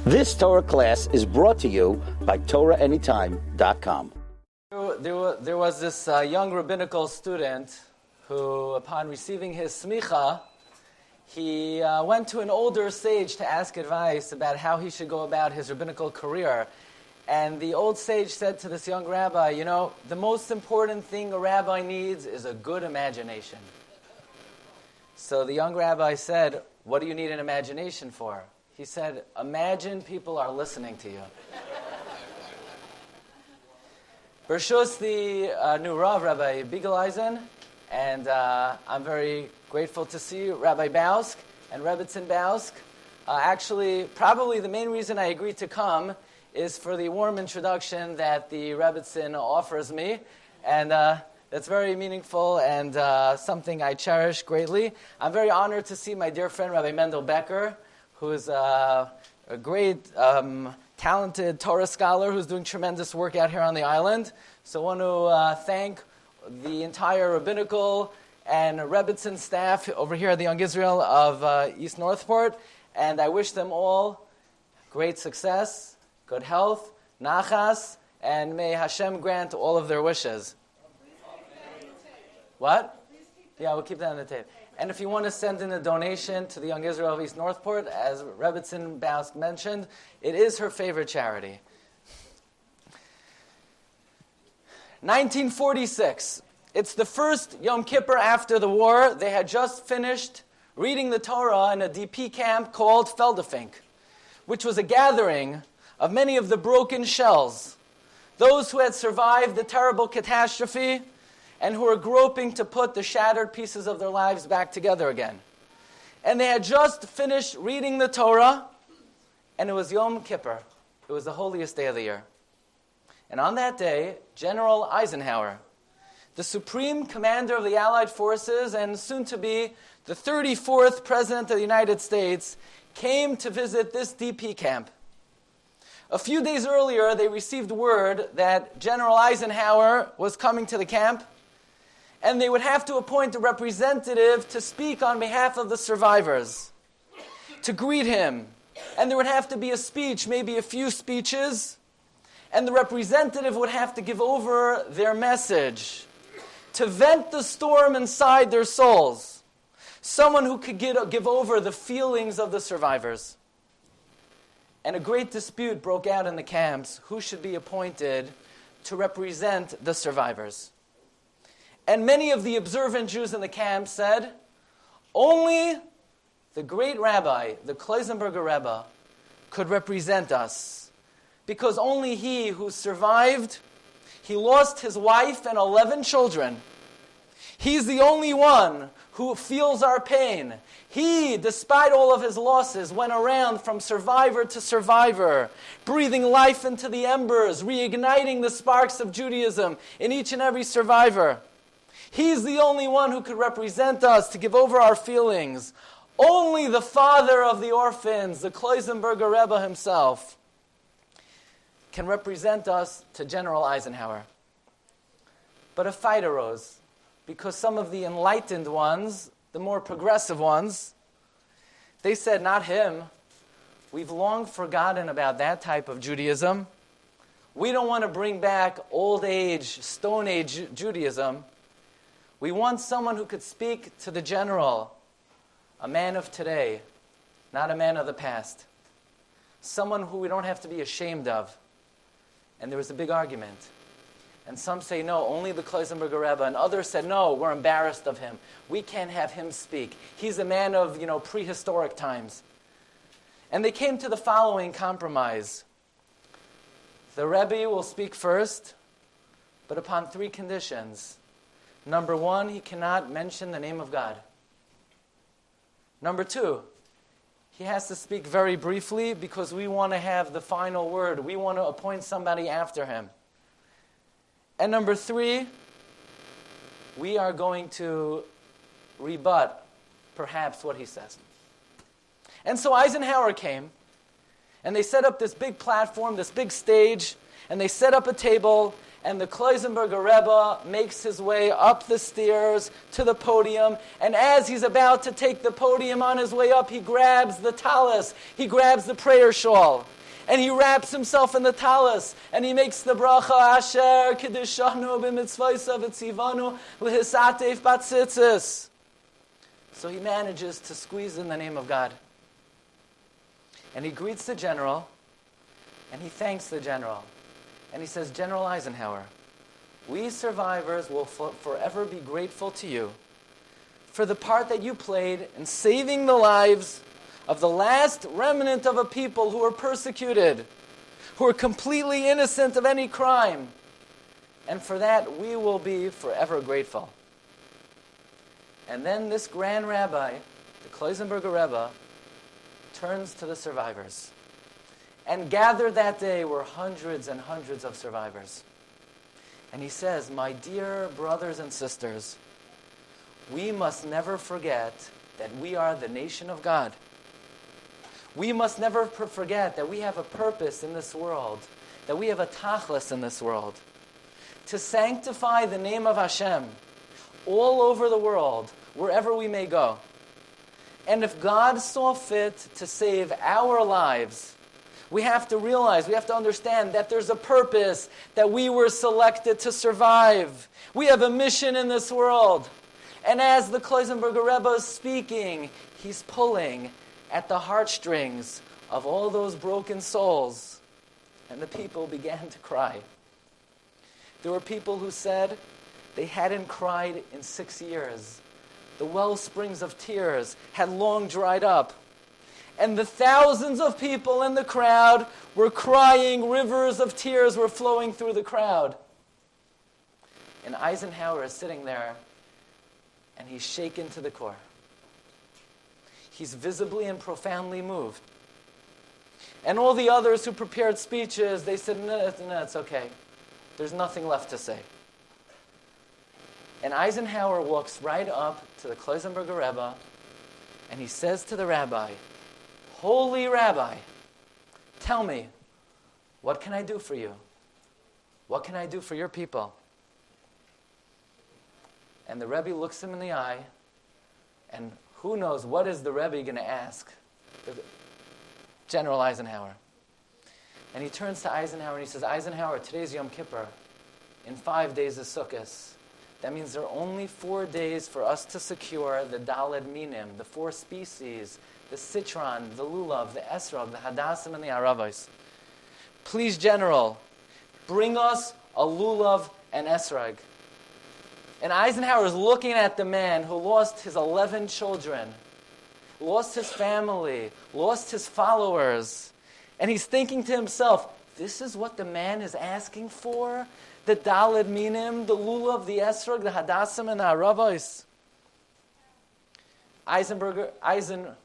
This Torah class is brought to you by TorahAnytime.com. There was this young rabbinical student who, upon receiving his smicha, he went to an older sage to ask advice about how he should go about his rabbinical career. And the old sage said to this young rabbi, you know, the most important thing a rabbi needs is a good imagination. So the young rabbi said, what do you need an imagination for? He said, imagine people are listening to you. Bershus, the new Rav, Rabbi Glatstein, and I'm very grateful to see you, Rabbi Bausk and Rebbitzin Bausk. Actually, probably the main reason I agreed to come is for the warm introduction that the Rebbitzin offers me, and that's very meaningful and something I cherish greatly. I'm very honored to see my dear friend Rabbi Mendel Becker, who is a great, talented Torah scholar who's doing tremendous work out here on the island. So I want to thank the entire rabbinical and Rebbitzin staff over here at the Young Israel of East Northport, and I wish them all great success, good health, nachas, and may Hashem grant all of their wishes. What? Yeah, we'll keep that on the tape. And if you want to send in a donation to the Young Israel of East Northport, as Rebbitzin Bausk mentioned, it is her favorite charity. 1946. It's the first Yom Kippur after the war. They had just finished reading the Torah in a DP camp called Feldafink, which was a gathering of many of the broken shells, those who had survived the terrible catastrophe and who were groping to put the shattered pieces of their lives back together again. And they had just finished reading the Torah, and it was Yom Kippur. It was the holiest day of the year. And on that day, General Eisenhower, the supreme commander of the Allied forces and soon to be the 34th President of the United States, came to visit this DP camp. A few days earlier, they received word that General Eisenhower was coming to the camp, and they would have to appoint a representative to speak on behalf of the survivors, to greet him. And there would have to be a speech, maybe a few speeches, and the representative would have to give over their message, to vent the storm inside their souls. Someone who could give over the feelings of the survivors. And a great dispute broke out in the camps, who should be appointed to represent the survivors. And many of the observant Jews in the camp said, only the great rabbi, the Kloisenberger Rebbe, could represent us. Because only he who survived, he lost his wife and 11 children. He's the only one who feels our pain. He, despite all of his losses, went around from survivor to survivor, breathing life into the embers, reigniting the sparks of Judaism in each and every survivor. He's the only one who could represent us, to give over our feelings. Only the father of the orphans, the Kloisenberger Rebbe himself, can represent us to General Eisenhower. But a fight arose, because some of the enlightened ones, the more progressive ones, they said, not him. We've long forgotten about that type of Judaism. We don't want to bring back old age, Stone Age Judaism. We want someone who could speak to the general, a man of today, not a man of the past. Someone who we don't have to be ashamed of. And there was a big argument. And some say, no, only the Kloisenberger Rebbe. And others said, no, we're embarrassed of him. We can't have him speak. He's a man of, prehistoric times. And they came to the following compromise. The Rebbe will speak first, but upon 3 conditions. Number 1, he cannot mention the name of God. Number 2, he has to speak very briefly because we want to have the final word. We want to appoint somebody after him. And number 3, we are going to rebut perhaps what he says. And so Eisenhower came, and they set up this big platform, this big stage, and they set up a table, and the Kloisenberger Rebbe makes his way up the stairs to the podium, and as he's about to take the podium on his way up, he grabs the tallis, he grabs the prayer shawl, And he wraps himself in the talis, and he makes the bracha, Asher Kedishanu b'mitzvaysa v'tzivanu l'hisatef batzitzis. So he manages to squeeze in the name of God. And he greets the general, and he thanks the general. And he says, General Eisenhower, we survivors will forever be grateful to you for the part that you played in saving the lives of the last remnant of a people who were persecuted, who were completely innocent of any crime. And for that, we will be forever grateful. And then this grand rabbi, the Kloisenberger Rebbe, turns to the survivors. And gathered that day were hundreds and hundreds of survivors. And he says, my dear brothers and sisters, we must never forget that we are the nation of God. We must never forget that we have a purpose in this world, that we have a tachlis in this world, to sanctify the name of Hashem all over the world, wherever we may go. And if God saw fit to save our lives, we have to realize, we have to understand that there's a purpose, that we were selected to survive. We have a mission in this world. And as the Kloisenberger Rebbe is speaking, he's pulling at the heartstrings of all those broken souls. And the people began to cry. There were people who said they hadn't cried in 6 years. The well springs of tears had long dried up. And the thousands of people in the crowd were crying. Rivers of tears were flowing through the crowd. And Eisenhower is sitting there, and he's shaken to the core. He's visibly and profoundly moved. And all the others who prepared speeches, they said, no, it's okay. There's nothing left to say. And Eisenhower walks right up to the Kloisenberger Rebbe, and he says to the rabbi, Holy Rabbi, tell me, what can I do for you? What can I do for your people? And the Rebbe looks him in the eye, and who knows what is the Rebbe going to ask General Eisenhower. And he turns to Eisenhower and he says, Eisenhower, today's Yom Kippur. In 5 days is Sukkot. That means there are only 4 days for us to secure the Daled Minim, the 4 species, the citron, the lulav, the esrog, the hadassim, and the aravos. Please, General, bring us a lulav and esrog. And Eisenhower is looking at the man who lost his 11 children, lost his family, lost his followers. And he's thinking to himself, this is what the man is asking for? The Daled Minim, the lulav, the esrog, the hadassim, and the aravos. Eisenhower.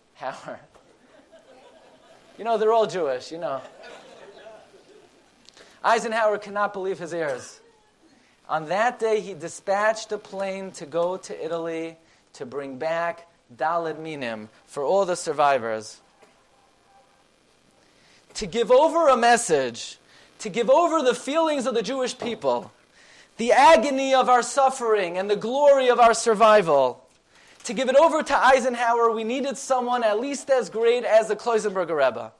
You know, they're all Jewish, you know. Eisenhower cannot believe his ears. On that day, he dispatched a plane to go to Italy to bring back Daled Minim for all the survivors. To give over a message, to give over the feelings of the Jewish people, the agony of our suffering and the glory of our survival. To give it over to Eisenhower, we needed someone at least as great as the Kloisenberger Rebbe.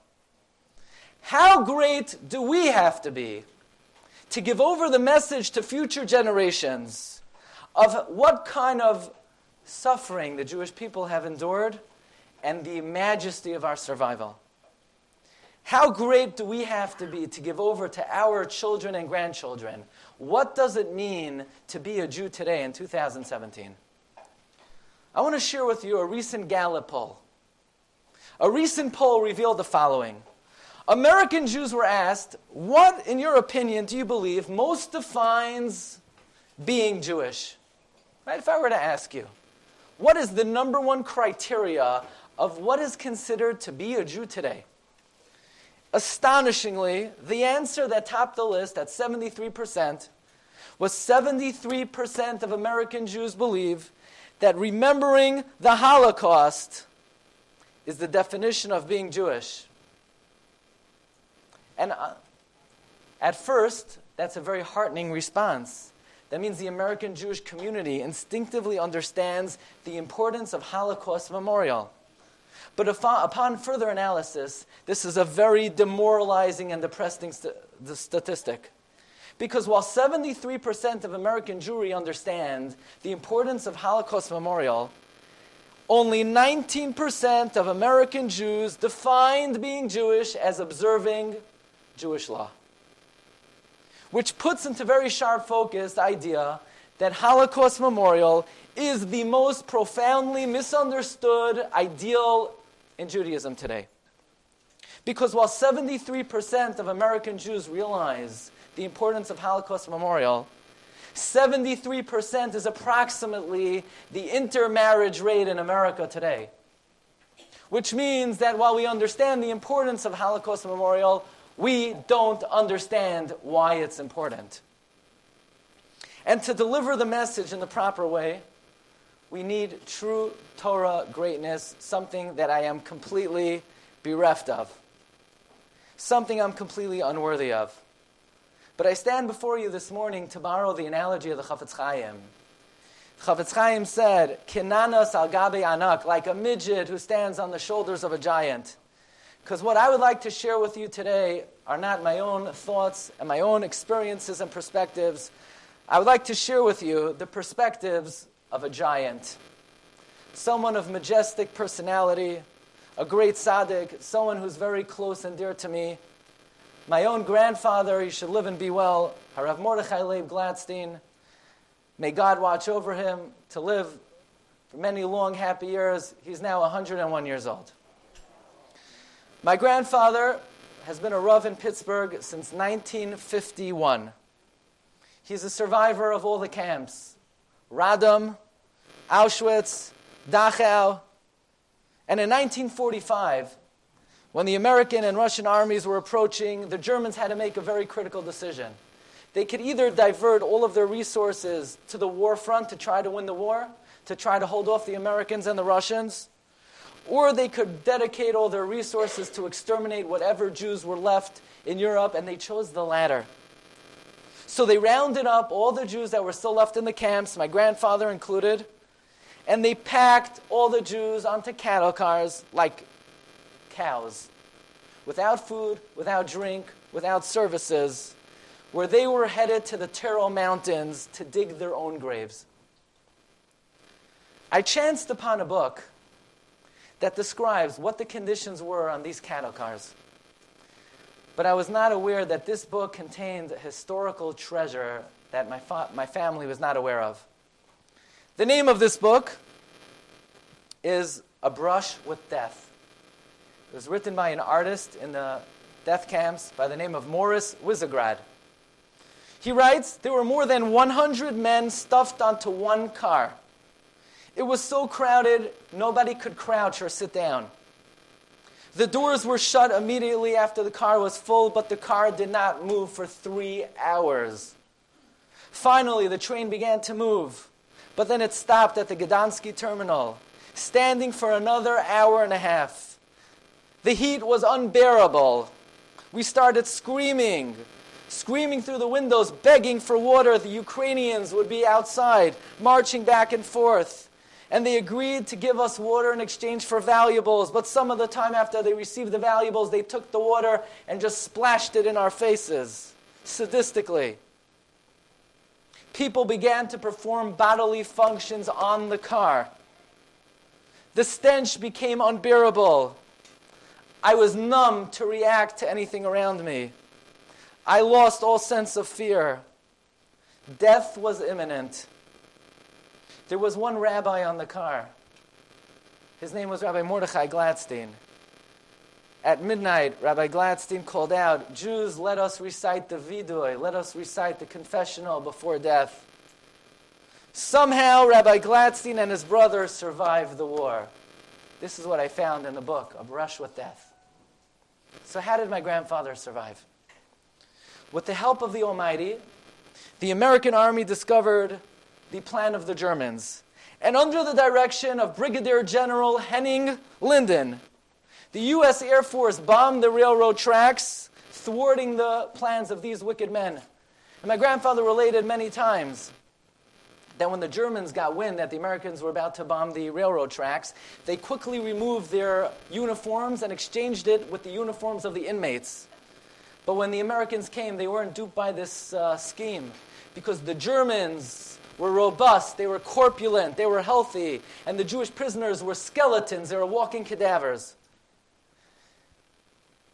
How great do we have to be to give over the message to future generations of what kind of suffering the Jewish people have endured and the majesty of our survival? How great do we have to be to give over to our children and grandchildren? What does it mean to be a Jew today in 2017? I want to share with you a recent Gallup poll. A recent poll revealed the following. American Jews were asked, what, in your opinion, do you believe most defines being Jewish? Right? If I were to ask you, what is the number one criteria of what is considered to be a Jew today? Astonishingly, the answer that topped the list at 73% was 73% of American Jews believe that remembering the Holocaust is the definition of being Jewish. And at first, that's a very heartening response. That means the American Jewish community instinctively understands the importance of Holocaust memorial. But upon further analysis, this is a very demoralizing and depressing statistic. Because while 73% of American Jewry understand the importance of Holocaust memorial, only 19% of American Jews defined being Jewish as observing Jewish law. Which puts into very sharp focus the idea that Holocaust memorial is the most profoundly misunderstood ideal in Judaism today. Because while 73% of American Jews realize the importance of Holocaust memorial, 73% is approximately the intermarriage rate in America today. Which means that while we understand the importance of Holocaust memorial, we don't understand why it's important. And to deliver the message in the proper way, we need true Torah greatness, something that I am completely bereft of. Something I'm completely unworthy of. But I stand before you this morning to borrow the analogy of the Chafetz Chaim. Chafetz Chaim said, Kinanas al gabe anak, like a midget who stands on the shoulders of a giant. Because what I would like to share with you today are not my own thoughts and my own experiences and perspectives. I would like to share with you the perspectives of a giant. Someone of majestic personality, a great tzaddik, someone who's very close and dear to me. My own grandfather, he should live and be well, Harav Mordechai Leib Glatstein. May God watch over him to live for many long, happy years. He's now 101 years old. My grandfather has been a Rav in Pittsburgh since 1951. He's a survivor of all the camps. Radom, Auschwitz, Dachau. And in 1945, when the American and Russian armies were approaching, the Germans had to make a very critical decision. They could either divert all of their resources to the war front to try to win the war, to try to hold off the Americans and the Russians, or they could dedicate all their resources to exterminate whatever Jews were left in Europe, and they chose the latter. So they rounded up all the Jews that were still left in the camps, my grandfather included, and they packed all the Jews onto cattle cars like cows, without food, without drink, without services, where they were headed to the Tyrol Mountains to dig their own graves. I chanced upon a book that describes what the conditions were on these cattle cars. But I was not aware that this book contained a historical treasure that my family was not aware of. The name of this book is A Brush with Death. It was written by an artist in the death camps by the name of Morris Wisegrad. He writes, there were more than 100 men stuffed onto one car. It was so crowded, nobody could crouch or sit down. The doors were shut immediately after the car was full, but the car did not move for 3 hours. Finally, the train began to move, but then it stopped at the Gdańsk terminal, standing for another hour and a half. The heat was unbearable. We started screaming through the windows, begging for water. The Ukrainians would be outside, marching back and forth. And they agreed to give us water in exchange for valuables. But some of the time after they received the valuables, they took the water and just splashed it in our faces, sadistically. People began to perform bodily functions on the car. The stench became unbearable. I was numb to react to anything around me. I lost all sense of fear. Death was imminent. There was one rabbi on the car. His name was Rabbi Mordechai Glatstein. At midnight, Rabbi Glatstein called out, Jews, let us recite the vidui, let us recite the confessional before death. Somehow, Rabbi Glatstein and his brother survived the war. This is what I found in the book, A Brush with Death. So how did my grandfather survive? With the help of the Almighty, the American army discovered the plan of the Germans. And under the direction of Brigadier General Henning Linden, the U.S. Air Force bombed the railroad tracks, thwarting the plans of these wicked men. And my grandfather related many times Then when the Germans got wind that the Americans were about to bomb the railroad tracks, they quickly removed their uniforms and exchanged it with the uniforms of the inmates. But when the Americans came, they weren't duped by this scheme, because the Germans were robust, they were corpulent, they were healthy, and the Jewish prisoners were skeletons, they were walking cadavers.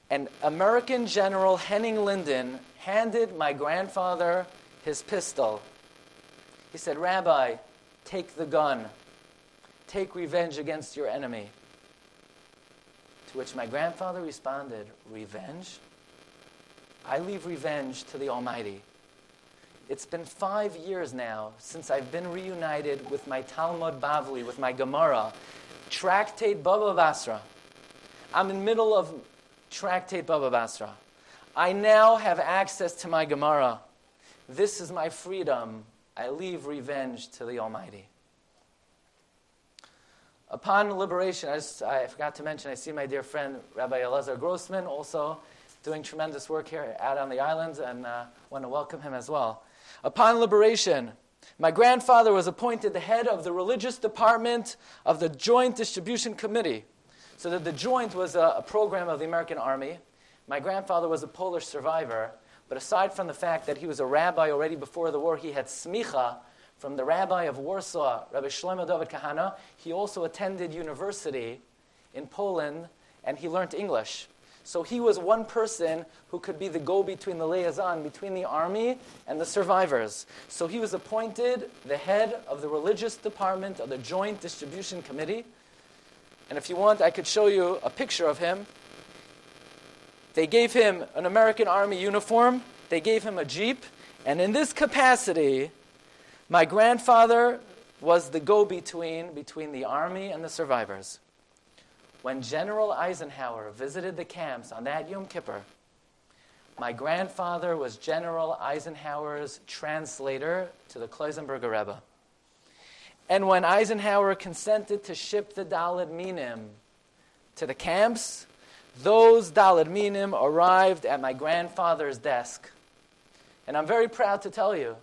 And American General Henning Linden handed my grandfather his pistol. He said, "Rabbi, take the gun. Take revenge against your enemy." To which my grandfather responded, "Revenge? I leave revenge to the Almighty." It's been 5 years now since I've been reunited with my Talmud Bavli, with my Gemara, Tractate Baba Basra. I'm in the middle of Tractate Baba Basra. I now have access to my Gemara. This is my freedom. I leave revenge to the Almighty. Upon liberation, I forgot to mention, I see my dear friend Rabbi Elazar Grossman also doing tremendous work here out on the islands, and want to welcome him as well. Upon liberation, my grandfather was appointed the head of the religious department of the Joint Distribution Committee. So that the Joint was a program of the American Army. My grandfather was a Polish survivor, but aside from the fact that he was a rabbi already before the war, he had smicha from the rabbi of Warsaw, Rabbi Shlomo David Kahana. He also attended university in Poland, and he learned English. So he was one person who could be the go-between, the liaison between the army and the survivors. So he was appointed the head of the religious department of the Joint Distribution Committee. And if you want, I could show you a picture of him. They gave him an American Army uniform. They gave him a Jeep. And in this capacity, my grandfather was the go-between between the army and the survivors. When General Eisenhower visited the camps on that Yom Kippur, my grandfather was General Eisenhower's translator to the Kloisenberger Rebbe. And when Eisenhower consented to ship the Daled Minim to the camps, those Daled Minim arrived at my grandfather's desk. And I'm very proud to tell you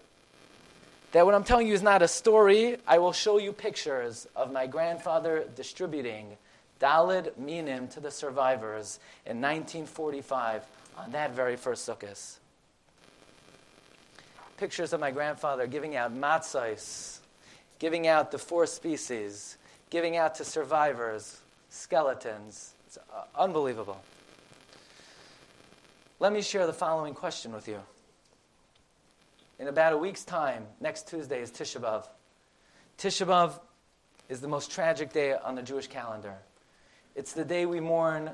that what I'm telling you is not a story. I will show you pictures of my grandfather distributing Daled Minim to the survivors in 1945 on that very first Sukkot. Pictures of my grandfather giving out matzos, giving out the 4 species, giving out to survivors, skeletons. It's unbelievable. Let me share the following question with you. In about a week's time, next Tuesday is Tisha B'Av. Tisha B'Av is the most tragic day on the Jewish calendar. It's the day we mourn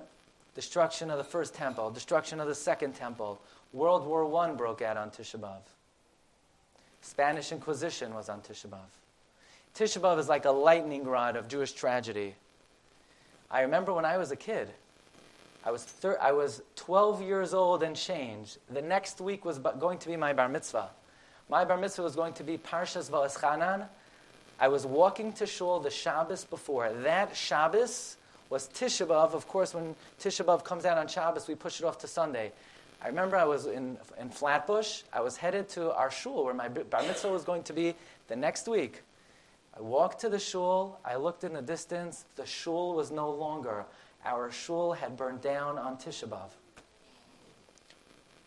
destruction of the first temple, destruction of the second temple. World War I broke out on Tisha B'Av. Spanish Inquisition was on Tisha B'Av. Tisha B'Av is like a lightning rod of Jewish tragedy. I remember when I was a kid, I was 12 years old and change. The next week was going to be my bar mitzvah. My bar mitzvah was going to be Parshas Va'eschanan. I was walking to shul the Shabbos before. That Shabbos was Tisha B'Av. Of course, when Tisha B'Av comes out on Shabbos, we push it off to Sunday. I remember I was in Flatbush. I was headed to our shul where my bar mitzvah was going to be the next week. I walked to the shul. I looked in the distance. The shul was no longer. Our shul had burned down on Tisha B'Av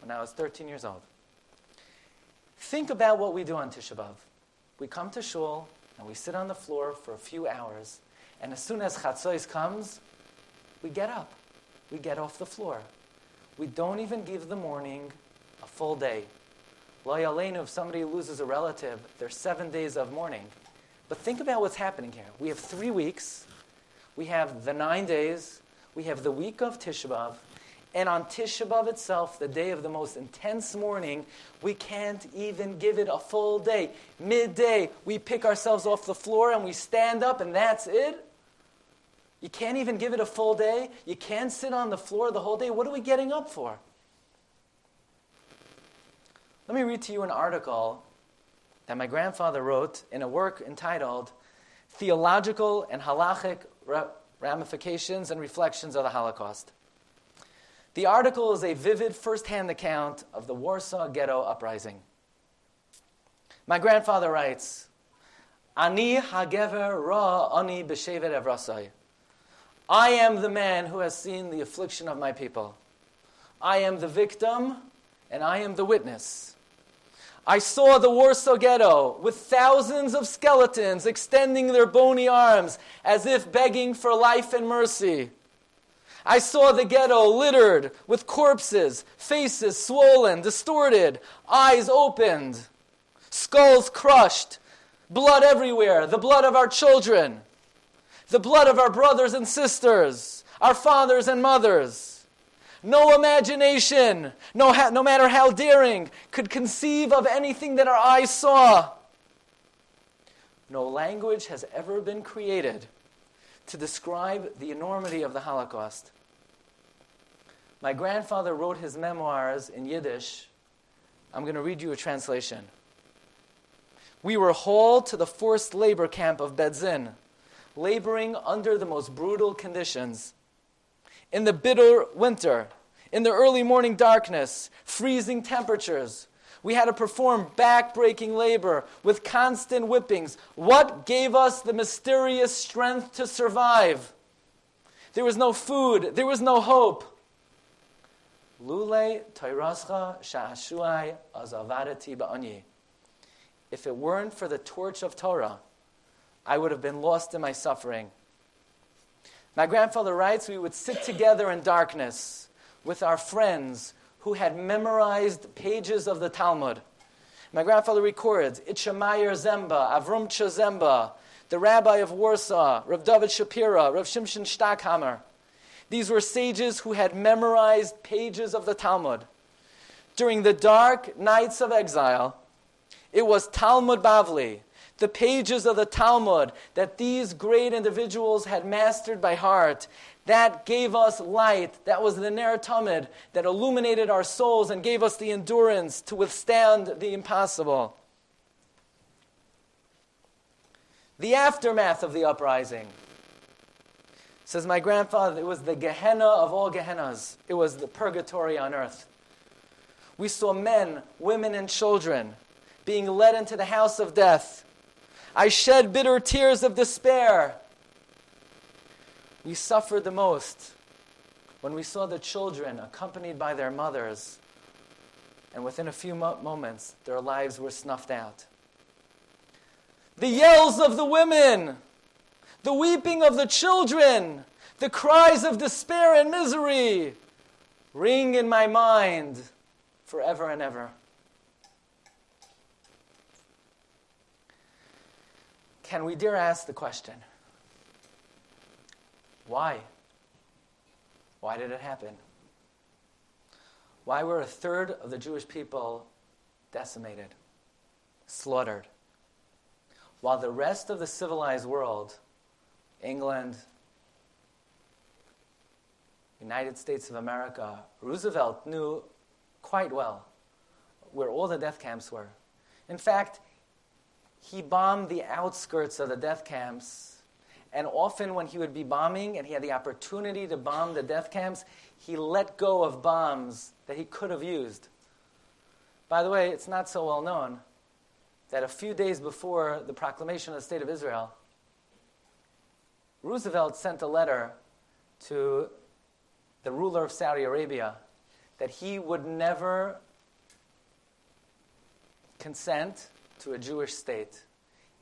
when I was 13 years old. Think about what we do on Tisha B'Av. We come to shul and we sit on the floor for a few hours, and as soon as Chatzos comes, we get up. We get off the floor. We don't even give the mourning a full day. Lo yaleinu, if somebody loses a relative, there's 7 days of mourning. But think about what's happening here. We have 3 weeks. We have the 9 days. We have the week of Tisha B'Av. And on Tisha B'Av itself, the day of the most intense mourning, we can't even give it a full day. Midday, we pick ourselves off the floor and we stand up and that's it? You can't even give it a full day? You can't sit on the floor the whole day? What are we getting up for? Let me read to you an article that my grandfather wrote in a work entitled Theological and Halachic Ramifications and Reflections of the Holocaust. The article is a vivid first-hand account of the Warsaw Ghetto Uprising. My grandfather writes, Ani hagever ra ani b'shevet evrasai. I am the man who has seen the affliction of my people. I am the victim, and I am the witness. I saw the Warsaw Ghetto with thousands of skeletons extending their bony arms as if begging for life and mercy. I saw the ghetto littered with corpses, faces swollen, distorted, eyes opened, skulls crushed, blood everywhere, the blood of our children, the blood of our brothers and sisters, our fathers and mothers. No imagination, no matter how daring, could conceive of anything that our eyes saw. No language has ever been created to describe the enormity of the Holocaust. My grandfather wrote his memoirs in Yiddish. I'm going to read you a translation. We were hauled to the forced labor camp of Bedzin, laboring under the most brutal conditions. In the bitter winter, in the early morning darkness, freezing temperatures, we had to perform back-breaking labor with constant whippings. What gave us the mysterious strength to survive? There was no food. There was no hope. Lule toirascha sha'ashuai azavadati ba'ani. If it weren't for the torch of Torah, I would have been lost in my suffering. My grandfather writes, we would sit together in darkness with our friends who had memorized pages of the Talmud. My grandfather records, Itchamayr Zemba, Avrumcha Zemba, the rabbi of Warsaw, Rav David Shapira, Rav Shimshon Stackhammer. These were sages who had memorized pages of the Talmud. During the dark nights of exile, it was Talmud Bavli, the pages of the Talmud that these great individuals had mastered by heart, that gave us light. That was the Ner Tamid that illuminated our souls and gave us the endurance to withstand the impossible. The aftermath of the uprising. Says my grandfather, it was the Gehenna of all Gehennas. It was the purgatory on earth. We saw men, women, and children being led into the house of death. I shed bitter tears of despair. We suffered the most when we saw the children accompanied by their mothers, and within a few moments, their lives were snuffed out. The yells of the women, the weeping of the children, the cries of despair and misery ring in my mind forever and ever. Can we dare ask the question, why? Why did it happen? Why were a third of the Jewish people decimated, slaughtered, while the rest of the civilized world, England, United States of America, Roosevelt knew quite well where all the death camps were. In fact, he bombed the outskirts of the death camps, and often when he would be bombing and he had the opportunity to bomb the death camps, he let go of bombs that he could have used. By the way, it's not so well known that a few days before the proclamation of the State of Israel, Roosevelt sent a letter to the ruler of Saudi Arabia that he would never consent to a Jewish state.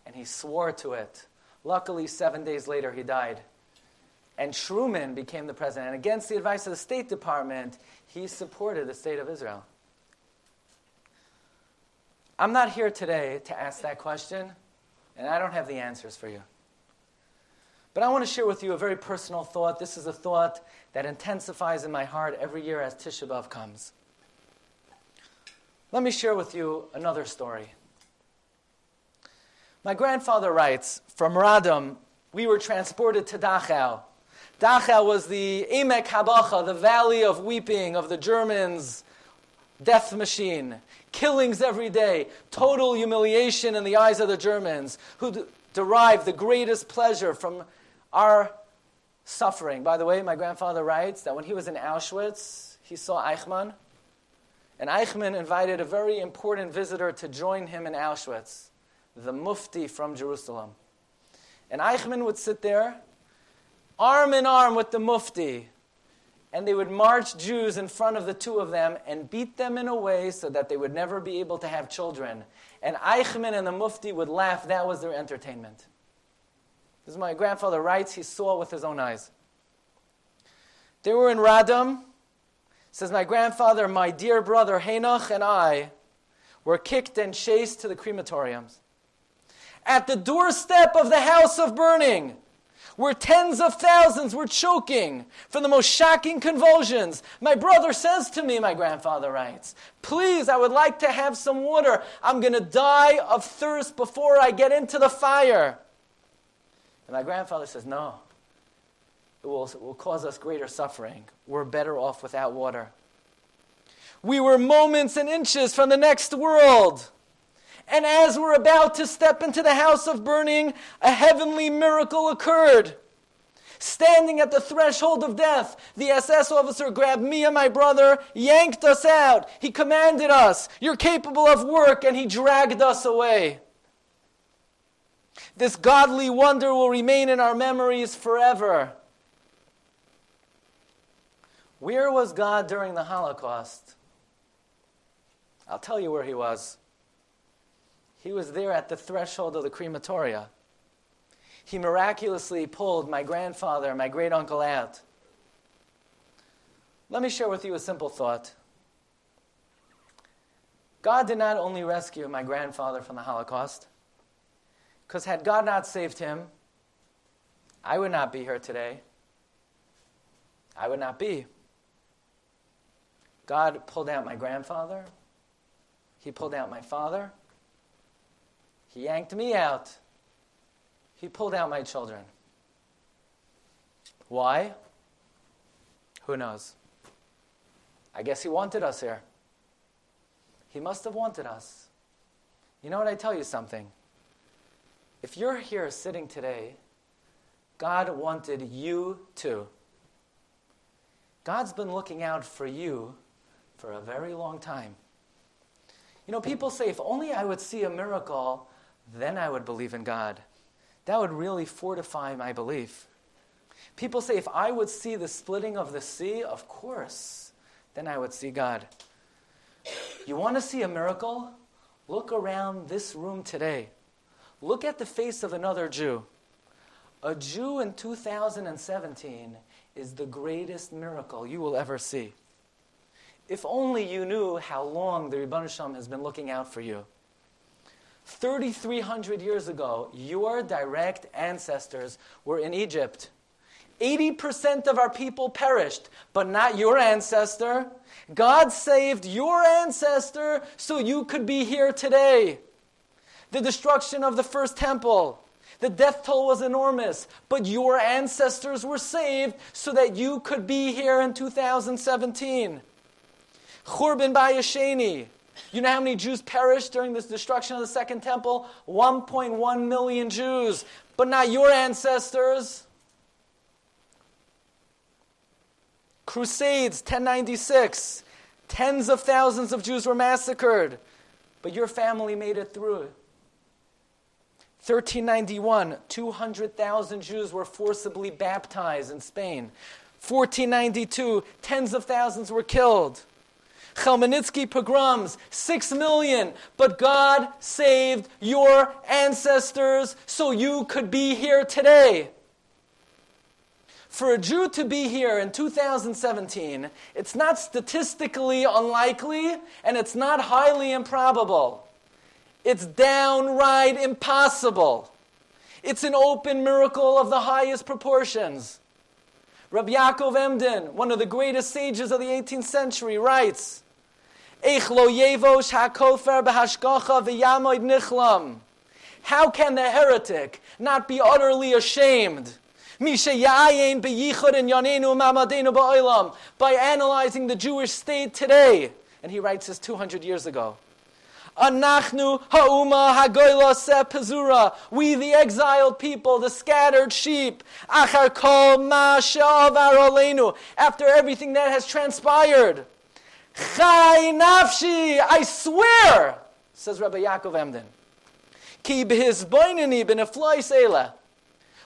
And he swore to it. Luckily, 7 days later, he died. And Truman became the president. And against the advice of the State Department, he supported the State of Israel. I'm not here today to ask that question, and I don't have the answers for you. But I want to share with you a very personal thought. This is a thought that intensifies in my heart every year as Tisha B'Av comes. Let me share with you another story. My grandfather writes, from Radom, we were transported to Dachau. Dachau was the Emek Habacha, the valley of weeping of the Germans' death machine. Killings every day, total humiliation in the eyes of the Germans, who derived the greatest pleasure from our suffering. By the way, my grandfather writes that when he was in Auschwitz, he saw Eichmann, and Eichmann invited a very important visitor to join him in Auschwitz. the mufti from Jerusalem. And Eichmann would sit there, arm in arm with the mufti, and they would march Jews in front of the two of them and beat them in a way so that they would never be able to have children. And Eichmann and the mufti would laugh. That was their entertainment. This is my grandfather writes, he saw with his own eyes. They were in Radom. Says, my grandfather, my dear brother Henoch, and I were kicked and chased to the crematoriums. At the doorstep of the house of burning, where tens of thousands were choking from the most shocking convulsions, my brother says to me, my grandfather writes, please, I would like to have some water. I'm going to die of thirst before I get into the fire. And my grandfather says, no, it will cause us greater suffering. We're better off without water. We were moments and inches from the next world. And as we're about to step into the house of burning, a heavenly miracle occurred. Standing at the threshold of death, the SS officer grabbed me and my brother, yanked us out. He commanded us, you're capable of work, and he dragged us away. This godly wonder will remain in our memories forever. Where was God during the Holocaust? I'll tell you where he was. He was there at the threshold of the crematoria. He miraculously pulled my grandfather and my great-uncle out. Let me share with you a simple thought. God did not only rescue my grandfather from the Holocaust, because had God not saved him, I would not be here today. I would not be. God pulled out my grandfather. He pulled out my father. He yanked me out. He pulled out my children. Why? Who knows? I guess he wanted us here. He must have wanted us. You know what? I tell you something. If you're here sitting today, God wanted you too. God's been looking out for you for a very long time. You know, people say, if only I would see a miracle, then I would believe in God. That would really fortify my belief. People say, if I would see the splitting of the sea, of course, then I would see God. You want to see a miracle? Look around this room today. Look at the face of another Jew. A Jew in 2017 is the greatest miracle you will ever see. If only you knew how long the Rebbeinu Shalom has been looking out for you. 3,300 years ago, your direct ancestors were in Egypt. 80% of our people perished, but not your ancestor. God saved your ancestor so you could be here today. The destruction of the first temple, the death toll was enormous, but your ancestors were saved so that you could be here in 2017. Churban Bayesheni. You know how many Jews perished during this destruction of the second temple? 1.1 million Jews, but not your ancestors. Crusades, 1096. Tens of thousands of Jews were massacred, but your family made it through. 1391, 200,000 Jews were forcibly baptized in Spain. 1492, tens of thousands were killed. Chmielnicki pogroms, 6 million. But God saved your ancestors so you could be here today. For a Jew to be here in 2017, it's not statistically unlikely and it's not highly improbable. It's downright impossible. It's an open miracle of the highest proportions. Rabbi Yaakov Emden, one of the greatest sages of the 18th century, writes, Eich lo yevosh hakofer b'hashgacha v'yamoid nichlam. How can the heretic not be utterly ashamed? Mishayayin beyichud in yanenu mamadenu ba'olam. By analyzing the Jewish state today. And he writes this 200 years ago. Anachnu ha'uma hagoyla se pezura. We, the exiled people, the scattered sheep. Achar kol ma she'avar oleinu. After everything that has transpired. Chai nafshi, I swear, says Rabbi Yaakov Emden. Ki b'hizboineni b'nefloi seila.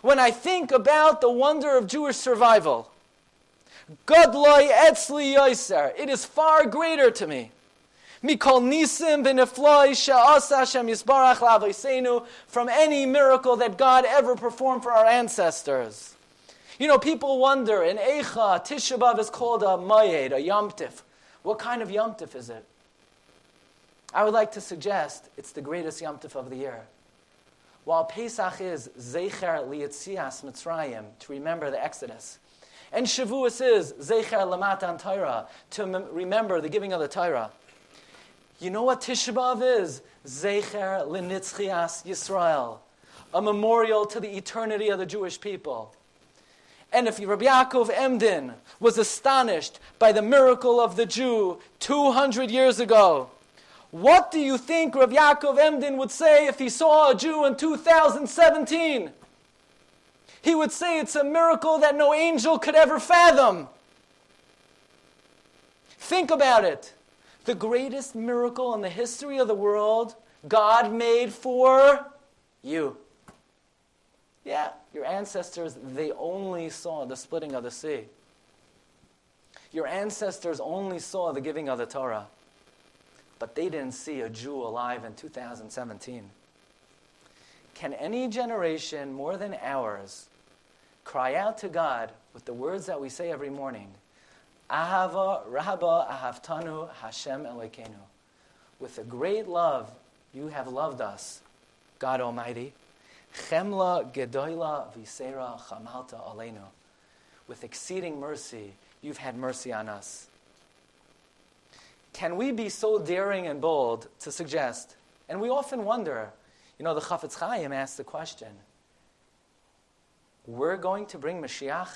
When I think about the wonder of Jewish survival, Godloi etzli yoser, it is far greater to me. Mikol nisim b'nefloi she'asa Hashem yisbarach l'avoseinu, from any miracle that God ever performed for our ancestors. You know, people wonder, in Eicha, Tisha B'Av is called a Mayed, a Yom Tif. What kind of Yom Tif is it? I would like to suggest it's the greatest Yom Tif of the year. While Pesach is Zecher Lietzias Mitzrayim, to remember the Exodus, and Shavuos is Zecher Lamatan Torah, to remember the giving of the Torah. You know what Tisha B'Av is? Zecher Lenitzchias Yisrael, a memorial to the eternity of the Jewish people. And if Rabbi Yaakov Emden was astonished by the miracle of the Jew 200 years ago, what do you think Rabbi Yaakov Emden would say if he saw a Jew in 2017? He would say it's a miracle that no angel could ever fathom. Think about it. The greatest miracle in the history of the world, God made for you. Yeah, your ancestors, they only saw the splitting of the sea. Your ancestors only saw the giving of the Torah. But they didn't see a Jew alive in 2017. Can any generation more than ours cry out to God with the words that we say every morning? Ahava Rabba Ahavtanu Hashem Elokeinu. With a great love, you have loved us, God Almighty. Chemla Gedoyla Visera Chamalta Aleinu. With exceeding mercy, you've had mercy on us. Can we be so daring and bold to suggest, and we often wonder, you know, the Chafetz Chaim asked the question, we're going to bring Mashiach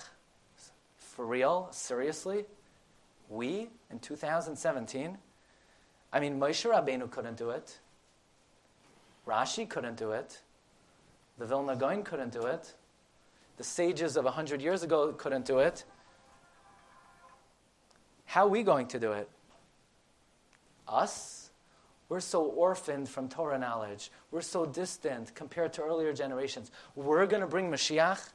for real, seriously? We, in 2017? I mean, Moshe Rabbeinu couldn't do it. Rashi couldn't do it. The Vilna Gaon couldn't do it. The sages of 100 years ago couldn't do it. How are we going to do it? Us? We're so orphaned from Torah knowledge. We're so distant compared to earlier generations. We're going to bring Mashiach?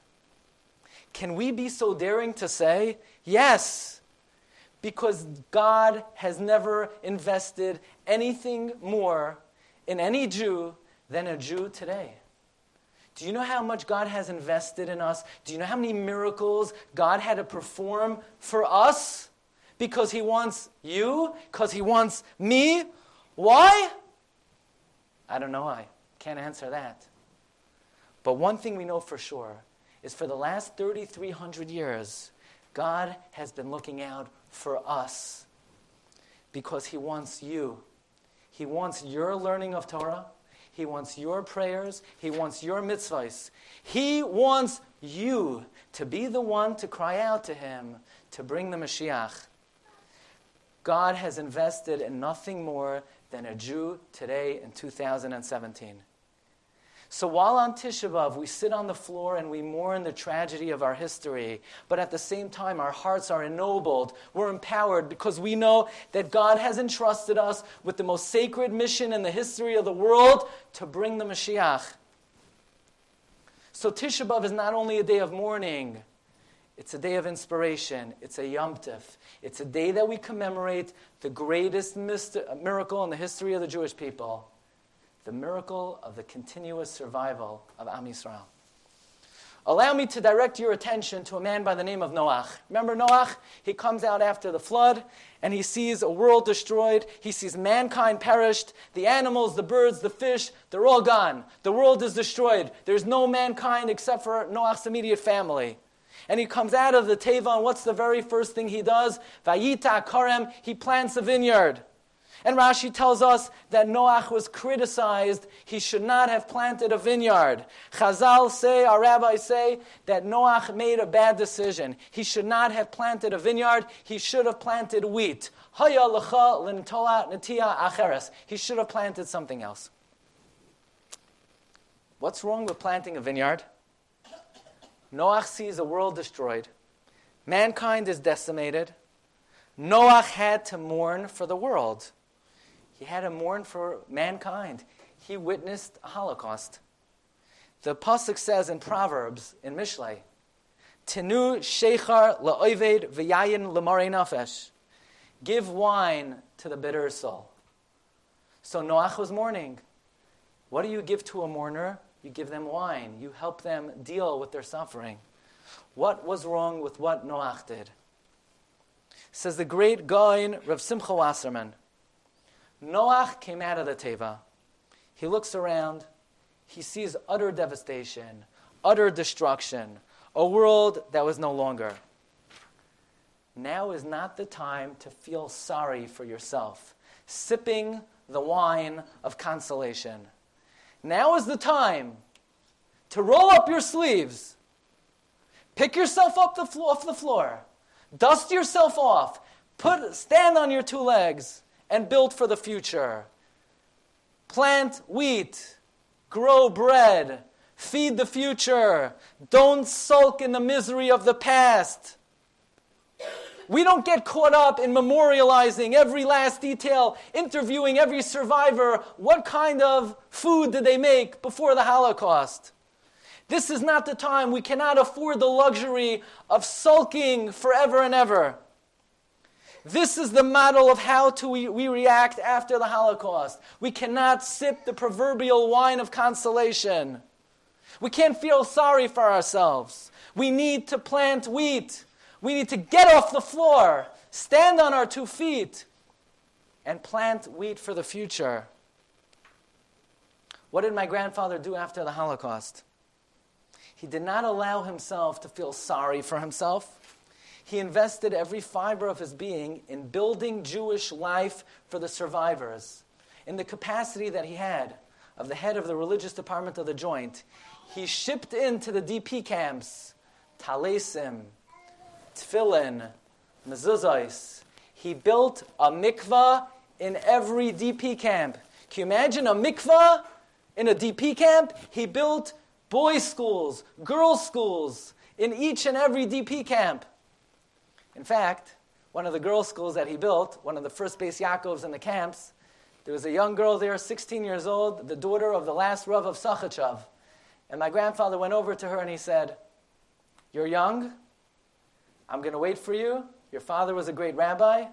Can we be so daring to say, yes, because God has never invested anything more in any Jew than a Jew today? Do you know how much God has invested in us? Do you know how many miracles God had to perform for us? Because He wants you? Because He wants me? Why? I don't know why. Can't answer that. But one thing we know for sure is for the last 3,300 years, God has been looking out for us because He wants you. He wants your learning of Torah. He wants your prayers. He wants your mitzvahs. He wants you to be the one to cry out to Him to bring the Mashiach. God has invested in nothing more than a Jew today in 2017. So while on Tisha B'Av we sit on the floor and we mourn the tragedy of our history, but at the same time our hearts are ennobled, we're empowered because we know that God has entrusted us with the most sacred mission in the history of the world to bring the Mashiach. So Tisha B'Av is not only a day of mourning, it's a day of inspiration. It's a Yom Tif. It's a day that we commemorate the greatest miracle in the history of the Jewish people, the miracle of the continuous survival of Am Yisrael. Allow me to direct your attention to a man by the name of Noach. Remember Noach? He comes out after the flood, and he sees a world destroyed. He sees mankind perished. The animals, the birds, the fish, they're all gone. The world is destroyed. There's no mankind except for Noach's immediate family. And he comes out of the teva, and what's the very first thing he does? Vayita karem, he plants a vineyard. And Rashi tells us that Noach was criticized. He should not have planted a vineyard. Chazal say, our rabbis say, that Noach made a bad decision. He should not have planted a vineyard. He should have planted wheat. Haya lecha l'ntoa netia acheres. He should have planted something else. What's wrong with planting a vineyard? Noach sees a world destroyed. Mankind is decimated. Noach had to mourn for the world. He had to mourn for mankind. he witnessed a Holocaust. The pasuk says in Proverbs, in Mishlei, Tinu sheichar la'oved v'yayin l'marei nafesh. Give wine to the bitter soul. So Noach was mourning. What do you give to a mourner? You give them wine. You help them deal with their suffering. What was wrong with what Noach did? Says the great Gaon, Rav Simcha Wasserman, Noach came out of the teva. He looks around. He sees utter devastation, utter destruction, a world that was no longer. Now is not the time to feel sorry for yourself, sipping the wine of consolation. Now is the time to roll up your sleeves, pick yourself up off the floor, dust yourself off, stand on your two legs, and build for the future. Plant wheat, grow bread, feed the future. Don't sulk in the misery of the past. We don't get caught up in memorializing every last detail, interviewing every survivor. What kind of food did they make before the Holocaust? This is not the time. We cannot afford the luxury of sulking forever and ever. This is the model of how we react after the Holocaust. We cannot sip the proverbial wine of consolation. We can't feel sorry for ourselves. We need to plant wheat. We need to get off the floor, stand on our 2 feet, and plant wheat for the future. What did my grandfather do after the Holocaust? He did not allow himself to feel sorry for himself. He invested every fiber of his being in building Jewish life for the survivors. In the capacity that he had of the head of the religious department of the joint, he shipped into the DP camps talesim, tefillin, mezuzos. He built a mikvah in every DP camp. Can you imagine a mikvah in a DP camp? He built boys' schools, girls' schools in each and every DP camp. In fact, one of the girls' schools that he built, one of the first Beis Yaakovs in the camps, there was a young girl there, 16 years old, the daughter of the last Rav of Sachachav. And my grandfather went over to her and he said, "You're young. I'm going to wait for you. Your father was a great rabbi.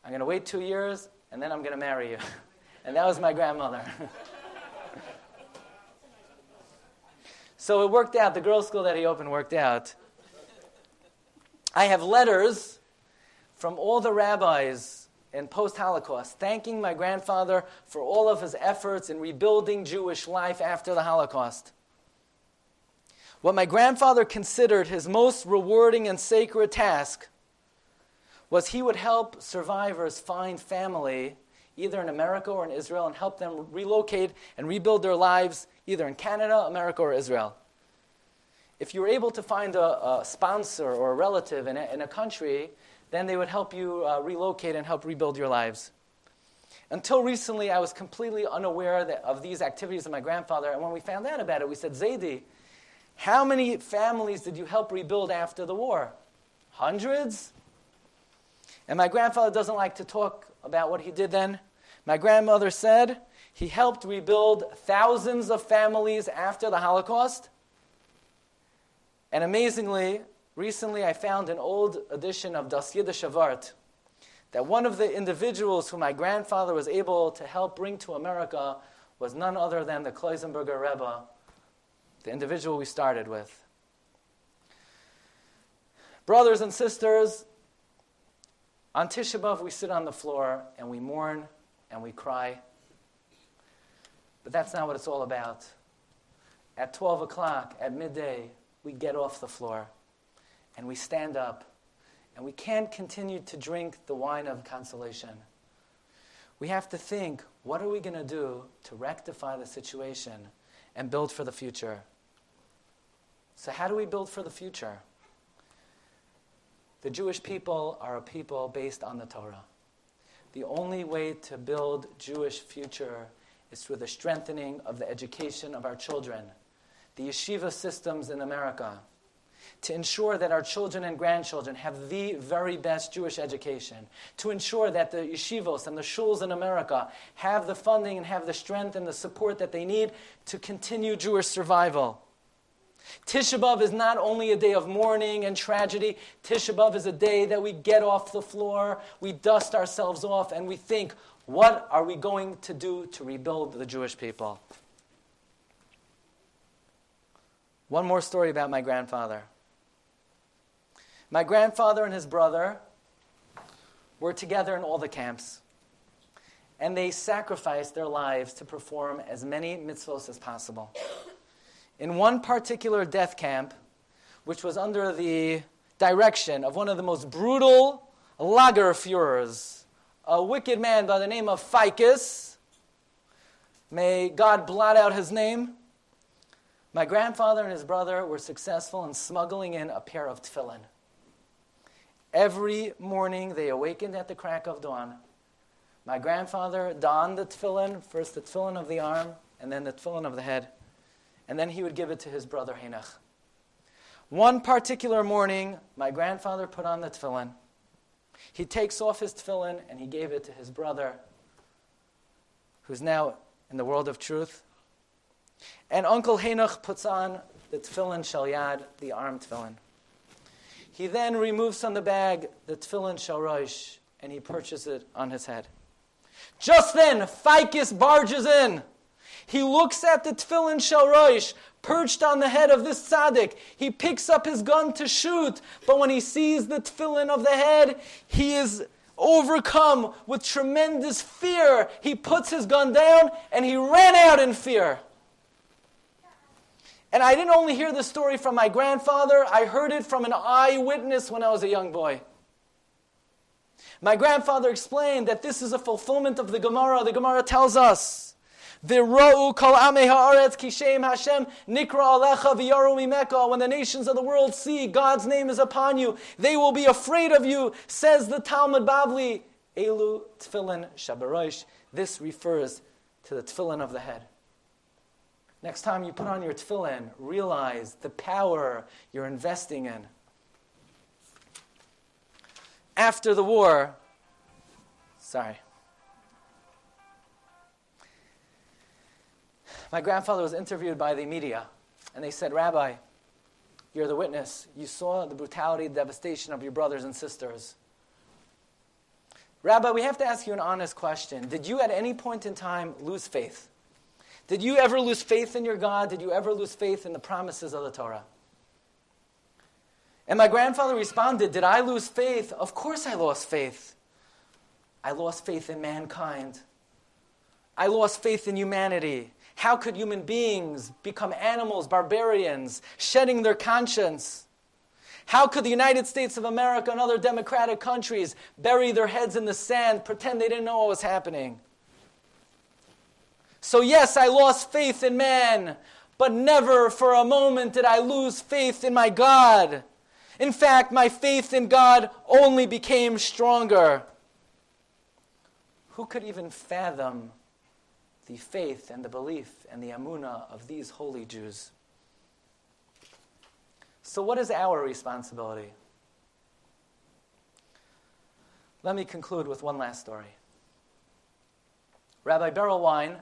I'm going to wait 2 years, and then I'm going to marry you." And that was my grandmother. So it worked out. The girls' school that he opened worked out. I have letters from all the rabbis in post-Holocaust thanking my grandfather for all of his efforts in rebuilding Jewish life after the Holocaust. What my grandfather considered his most rewarding and sacred task was he would help survivors find family either in America or in Israel and help them relocate and rebuild their lives either in Canada, America, or Israel. If you were able to find a sponsor or a relative in a country, then they would help you relocate and help rebuild your lives. Until recently, I was completely unaware of these activities of my grandfather, and when we found out about it, we said, "Zaidi, how many families did you help rebuild after the war? Hundreds?" And my grandfather doesn't like to talk about what he did then. My grandmother said he helped rebuild thousands of families after the Holocaust. And amazingly, recently I found an old edition of Das Yiddish Wort that one of the individuals who my grandfather was able to help bring to America was none other than the Kloisenberger Rebbe, the individual we started with. Brothers and sisters, on Tisha B'Av we sit on the floor and we mourn and we cry. But that's not what it's all about. At 12 o'clock, at midday, we get off the floor and we stand up, and we can't continue to drink the wine of consolation. We have to think, what are we going to do to rectify the situation and build for the future? So how do we build for the future? The Jewish people are a people based on the Torah. The only way to build Jewish future is through the strengthening of the education of our children, the yeshiva systems in America, to ensure that our children and grandchildren have the very best Jewish education, to ensure that the yeshivos and the shuls in America have the funding and have the strength and the support that they need to continue Jewish survival. Tisha B'Av is not only a day of mourning and tragedy. Tisha B'Av is a day that we get off the floor, we dust ourselves off, and we think, what are we going to do to rebuild the Jewish people? One more story about my grandfather. My grandfather and his brother were together in all the camps, and they sacrificed their lives to perform as many mitzvos as possible. In one particular death camp, which was under the direction of one of the most brutal Lagerführers, a wicked man by the name of Ficus, may God blot out his name, my grandfather and his brother were successful in smuggling in a pair of tefillin. Every morning they awakened at the crack of dawn. My grandfather donned the tefillin, first the tefillin of the arm, and then the tefillin of the head. And then he would give it to his brother Henoch. One particular morning, my grandfather put on the tefillin. He takes off his tefillin and he gave it to his brother, who's now in the world of truth. And Uncle Henoch puts on the tefillin shel yad, the arm tefillin. He then removes from the bag the tefillin shel rosh, and he purchases it on his head. Just then, Ficus barges in. He looks at the tefillin shel rosh, perched on the head of this tzaddik. He picks up his gun to shoot, but when he sees the tefillin of the head, he is overcome with tremendous fear. He puts his gun down, and he ran out in fear. And I didn't only hear the story from my grandfather, I heard it from an eyewitness when I was a young boy. My grandfather explained that this is a fulfillment of the Gemara. The Gemara tells us, V'ro'u kol amei ha'aretz ki shem Hashem nikra alecha v'yaru mimeka. When the nations of the world see God's name is upon you, they will be afraid of you, says the Talmud Bavli. Elu tefillin shabarosh. This refers to the tefillin of the head. Next time you put on your tefillin, realize the power you're investing in. After the war, my grandfather was interviewed by the media, and they said, Rabbi, you're the witness. You saw the brutality, the devastation of your brothers and sisters. Rabbi, we have to ask you an honest question. Did you at any point in time lose faith? Did you ever lose faith in your God? Did you ever lose faith in the promises of the Torah? And my grandfather responded, did I lose faith? Of course I lost faith. I lost faith in mankind. I lost faith in humanity. How could human beings become animals, barbarians, shedding their conscience? How could the United States of America and other democratic countries bury their heads in the sand, pretend they didn't know what was happening? So yes, I lost faith in man, but never for a moment did I lose faith in my God. In fact, my faith in God only became stronger. Who could even fathom the faith and the belief and the amunah of these holy Jews? So what is our responsibility? Let me conclude with one last story. Rabbi Berelwein,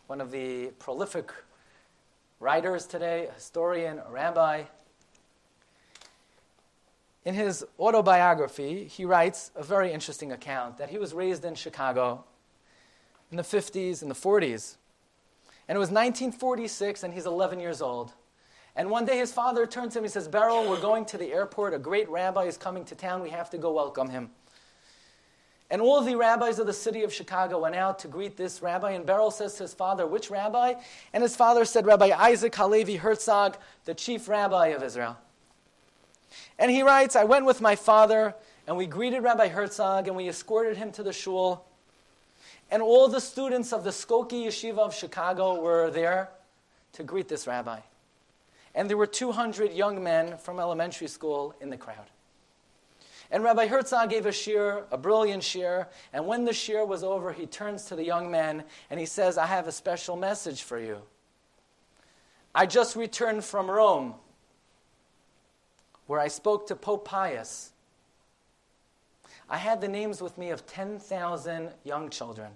one of the prolific writers today, a historian, a rabbi, in his autobiography, he writes a very interesting account that he was raised in Chicago in the 50s and the 40s. And it was 1946, and he's 11 years old. And one day his father turns to him and says, Beryl, we're going to the airport. A great rabbi is coming to town. We have to go welcome him. And all of the rabbis of the city of Chicago went out to greet this rabbi. And Beryl says to his father, which rabbi? And his father said, Rabbi Isaac Halevi Herzog, the chief rabbi of Israel. And he writes, I went with my father, and we greeted Rabbi Herzog, and we escorted him to the shul. And all the students of the Skokie Yeshiva of Chicago were there to greet this rabbi. And there were 200 young men from elementary school in the crowd. And Rabbi Herzog gave a shiur, a brilliant shiur, and when the shiur was over, he turns to the young men, and he says, I have a special message for you. I just returned from Rome. where I spoke to Pope Pius, I had the names with me of 10,000 young children,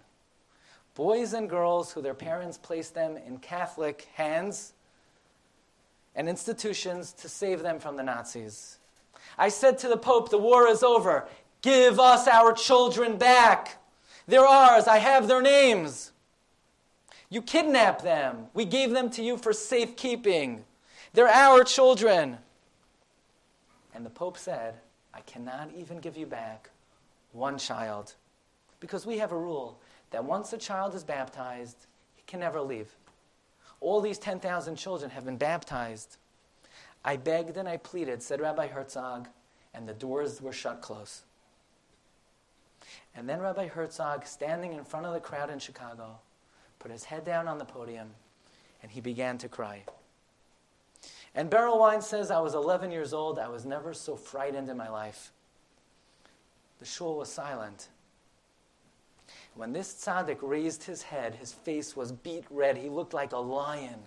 boys and girls who their parents placed them in Catholic hands and institutions to save them from the Nazis. I said to the Pope, the war is over. Give us our children back. They're ours. I have their names. You kidnapped them. We gave them to you for safekeeping. They're our children. And the Pope said, I cannot even give you back one child, because we have a rule that once a child is baptized, he can never leave. All these 10,000 children have been baptized. I begged and I pleaded, said Rabbi Herzog, and the doors were shut close. And then Rabbi Herzog, standing in front of the crowd in Chicago, put his head down on the podium, and he began to cry. And Beryl Wine says, I was 11 years old. I was never so frightened in my life. The shul was silent. When this tzaddik raised his head, his face was beet red. He looked like a lion.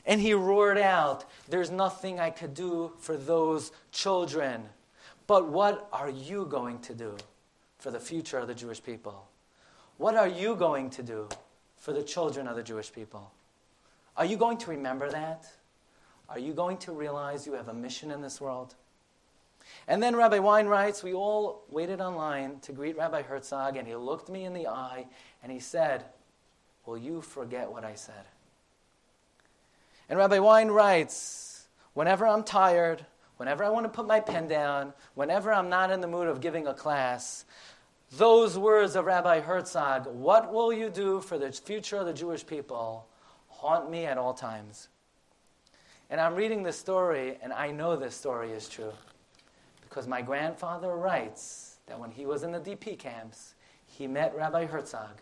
And he roared out, there's nothing I could do for those children. But what are you going to do for the future of the Jewish people? What are you going to do for the children of the Jewish people? Are you going to remember that? Are you going to realize you have a mission in this world? And then Rabbi Wine writes, we all waited online to greet Rabbi Herzog, and he looked me in the eye, and he said, will you forget what I said? And Rabbi Wine writes, whenever I'm tired, whenever I want to put my pen down, whenever I'm not in the mood of giving a class, those words of Rabbi Herzog, what will you do for the future of the Jewish people, haunt me at all times. And I'm reading this story, and I know this story is true. Because my grandfather writes that when he was in the DP camps, he met Rabbi Herzog.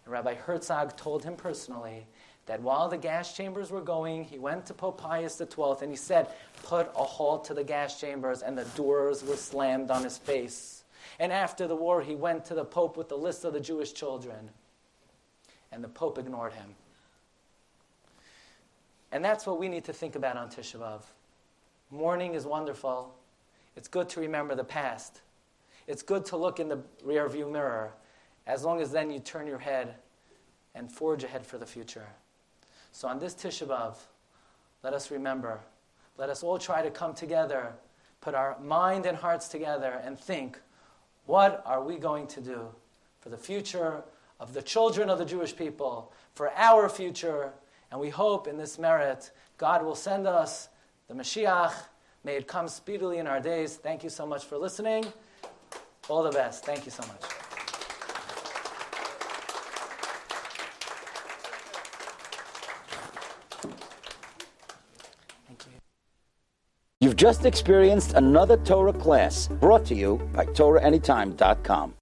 And Rabbi Herzog told him personally that while the gas chambers were going, he went to Pope Pius XII, and he said, put a halt to the gas chambers, and the doors were slammed on his face. And after the war, he went to the Pope with the list of the Jewish children. And the Pope ignored him. And that's what we need to think about on Tisha B'Av. Mourning is wonderful. It's good to remember the past. It's good to look in the rearview mirror, as long as then you turn your head and forge ahead for the future. So on this Tisha B'Av, let us remember. Let us all try to come together, put our mind and hearts together, and think, what are we going to do for the future of the children of the Jewish people, for our future? And we hope in this merit, God will send us the Mashiach. May it come speedily in our days. Thank you so much for listening. All the best. Thank you so much. Thank you. You've just experienced another Torah class brought to you by TorahAnytime.com.